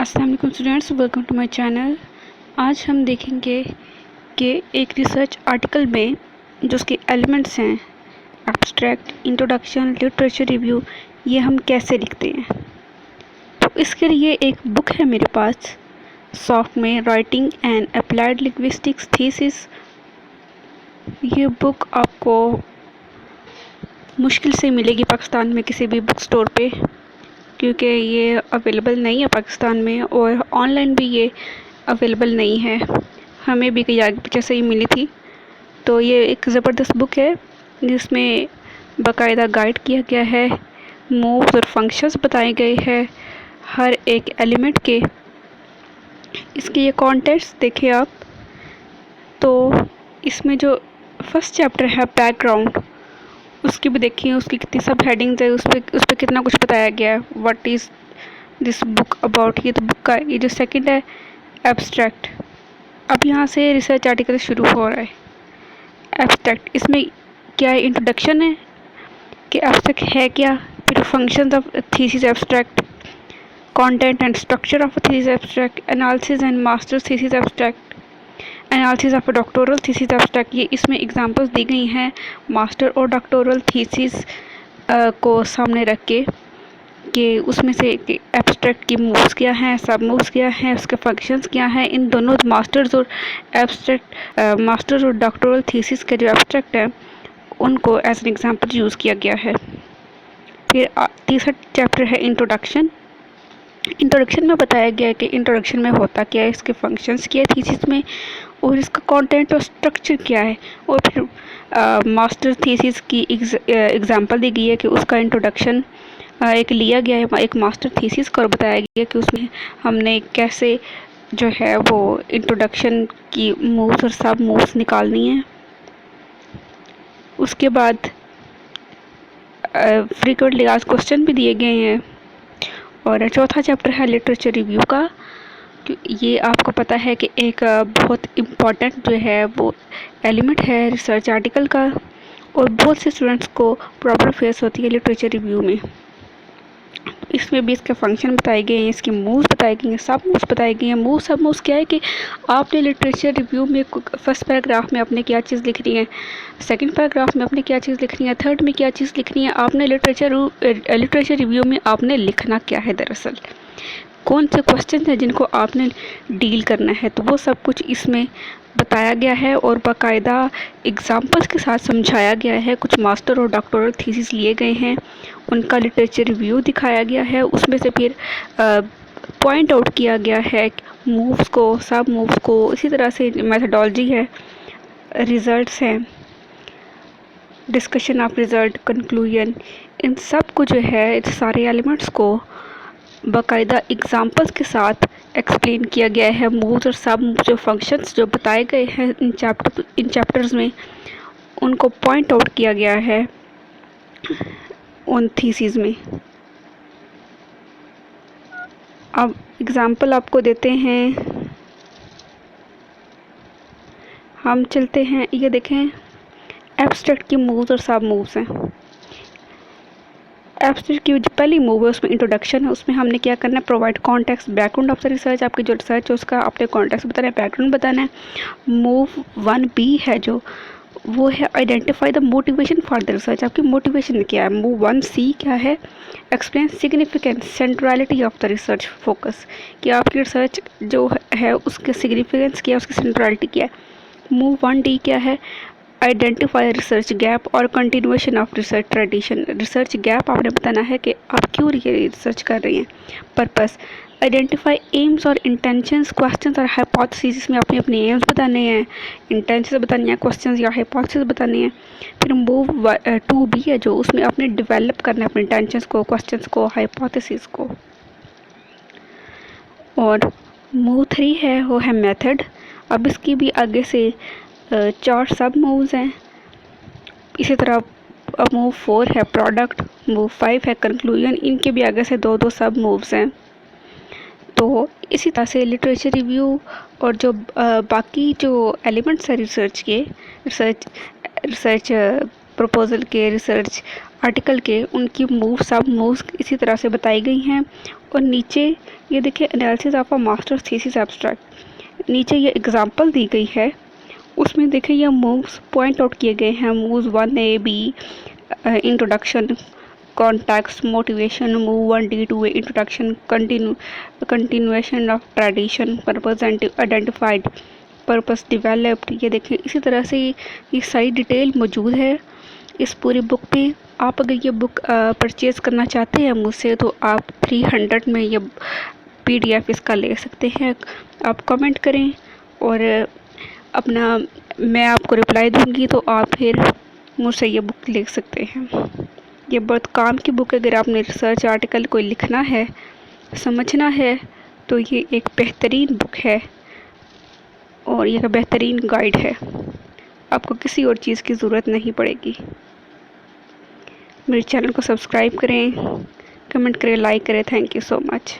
अस्सलाम वालेकुम students, welcome to my channel. आज हम देखेंगे कि एक रिसर्च आर्टिकल में जो उसके एलिमेंट्स हैं, एब्स्ट्रैक्ट, इंट्रोडक्शन, लिटरेचर रिव्यू, ये हम कैसे लिखते हैं। तो इसके लिए एक बुक है मेरे पास, software writing and applied linguistics thesis. ये बुक आपको मुश्किल से मिलेगी पाकिस्तान में किसी भी बुक स्टोर पे, क्योंकि ये अवेलेबल नहीं है पाकिस्तान में और ऑनलाइन भी ये अवेलेबल नहीं है। हमें भी कहीं आगे पीछे से ही मिली थी। तो ये एक ज़बरदस्त बुक है जिसमें बाकायदा गाइड किया गया है, मूव्स और फंक्शंस बताए गए हैं हर एक एलिमेंट के। इसके ये कॉन्टेंट्स देखें आप, तो इसमें जो फर्स्ट चैप्टर है बैकग्राउंड, उसकी भी देखिए, उसकी कितनी सब हेडिंग्स है, उस पर कितना कुछ बताया गया है, what is this book about. ये तो बुक का ये जो सेकंड है एब्स्ट्रैक्ट। अब यहाँ से रिसर्च आर्टिकल शुरू हो रहा है। एब्स्ट्रैक्ट, इसमें क्या है, इंट्रोडक्शन है कि एब्स्ट्रैक्ट है क्या, फिर functions of thesis abstract, content and structure of thesis abstract, analysis and master thesis abstract, analysis of doctoral thesis abstract. ये इसमें एग्जांपल्स दी गई हैं मास्टर और डॉक्टोरल थीसिस को सामने रख के, कि उसमें से एब्स्ट्रैक्ट की मूव्स क्या हैं, सब मूव्स क्या हैं, उसके फंक्शंस क्या हैं। इन दोनों मास्टर्स और मास्टर्स और डॉक्टोरल थीसिस के जो एब्स्ट्रैक्ट हैं उनको एज एन एग्जांपल यूज़ किया गया है। फिर तीसरा चैप्टर है इंट्रोडक्शन। इंट्रोडक्शन में बताया गया है कि इंट्रोडक्शन में होता क्या है, इसके फंक्शंस क्या है थीसिस में, और इसका कंटेंट और स्ट्रक्चर क्या है। और फिर मास्टर थीसिस की एग्जांपल दी गई है कि उसका इंट्रोडक्शन एक लिया गया है एक मास्टर थीसिस का, और बताया गया कि उसमें हमने कैसे जो है वो इंट्रोडक्शन की मूव्स और सब मूव्स निकालनी है। उसके बाद फ्रीक्वेंटली आस्क्ड क्वेश्चन भी दिए गए हैं। और चौथा चैप्टर है लिटरेचर रिव्यू का। ये आपको पता है कि एक बहुत इम्पॉर्टेंट जो है वो एलिमेंट है रिसर्च आर्टिकल का, और बहुत से स्टूडेंट्स को प्रॉब्लम फेस होती है लिटरेचर रिव्यू में। इसमें भी इसके फंक्शन बताए गए हैं, इसके मूव्स बताए गए हैं, सब मूव्स बताए गए हैं। सब मूव्स क्या है कि आपने लिटरेचर रिव्यू में फर्स्ट पैराग्राफ में आपने क्या चीज़ लिखनी है, सेकंड पैराग्राफ में आपने क्या चीज़ लिखनी है, थर्ड में क्या चीज़ लिखनी है। आपने लिटरेचर रिव्यू में आपने लिखना क्या है, दरअसल कौन से क्वेश्चन हैं जिनको आपने डील करना है, तो वो सब कुछ इसमें बताया गया है और बाकायदा एग्जांपल्स के साथ समझाया गया है। कुछ मास्टर और डॉक्टोरल थीसिस लिए गए हैं, उनका लिटरेचर रिव्यू दिखाया गया है। उसमें से फिर पॉइंट आउट किया गया है मूव्स को, सब मूव्स को। इसी तरह से मेथडोलॉजी है, रिजल्ट्स हैं, डिस्कशन ऑफ रिजल्ट, कंक्लूजन, इन सब को जो है, सारे एलिमेंट्स को बाकायदा एग्जांपल्स के साथ एक्सप्लेन किया गया है। मूव्स और सब जो फंक्शंस जो बताए गए हैं इन चैप्टर्स में, उनको पॉइंट आउट किया गया है उन थीसिस में। अब एग्जांपल आपको देते हैं, हम चलते हैं। ये देखें, एब्स्ट्रैक्ट की मूव्स और सब मूव्स हैं। एब्स्ट्रैक्ट की जो पहली मूव है उसमें इंट्रोडक्शन है। उसमें हमने क्या करना है, provide context, background of the research. आपकी जो रिसर्च है उसका आपने कॉन्टेक्स्ट बताना है, बैकग्राउंड बताना है। मूव 1B है जो, वो है identify the motivation for the research. आपकी मोटिवेशन क्या है। मूव 1C क्या है, explain significance, centrality of the research focus, कि आपकी रिसर्च जो है उसके सिग्निफिकेंस क्या है, उसकी सेंट्रलिटी क्या है। मूव 1D क्या है, आइडेंटिफाई रिसर्च गैप और continuation of research tradition. Research gap आपने बताना है कि आप क्यों रिसर्च कर रही हैं, पर्पस। आइडेंटिफाई एम्स और इंटेंशंस, क्वेश्चंस और हाइपोथेसिस। इसमें आपने अपने एम्स बताने हैं, इंटेंशंस बतानी है, क्वेश्चंस या हाइपोथेसिस बतानी है। फिर मूव 2B है जो, उसमें आपने डेवलप करना है अपने इंटेंशंस को, क्वेश्चंस को, हाइपोथेसिस को। और मूव 3 है वो है मेथड। अब इसकी भी आगे से 4 सब मूव्स हैं। इसी तरह मूव 4 है प्रोडक्ट, मूव 5 है कंक्लूजन। इनके भी आगे से 2-2 सब मूव्स हैं। तो इसी तरह से लिटरेचर रिव्यू और जो बाकी जो एलिमेंट्स हैं रिसर्च के, रिसर्च प्रपोजल के, रिसर्च आर्टिकल के उनकी सब मूव्स इसी तरह से बताई गई हैं। और नीचे ये देखिए analysis of a masters thesis abstract, नीचे ये एग्जांपल दी गई है, उसमें देखिए ये मूव्स पॉइंट आउट किए गए हैं। Moves 1A B introduction, context, motivation. Move 1D 2A introduction, continuation of tradition, purpose identified, purpose developed. ये देखिए इसी तरह से ये सारी डिटेल मौजूद है इस पूरी बुक पे। आप अगर ये बुक परचेज़ करना चाहते हैं मुझसे तो आप 300 में ये PDF इसका ले सकते हैं। आप कमेंट करें और अपना मैं आपको रिप्लाई दूंगी, तो आप फिर मुझसे ये बुक ले सकते हैं। ये बहुत काम की बुक है। अगर आपने रिसर्च आर्टिकल कोई लिखना है, समझना है, तो ये एक बेहतरीन बुक है और ये एक बेहतरीन गाइड है। आपको किसी और चीज़ की ज़रूरत नहीं पड़ेगी। मेरे चैनल को सब्सक्राइब करें, कमेंट करें, लाइक करें। Thank you so much.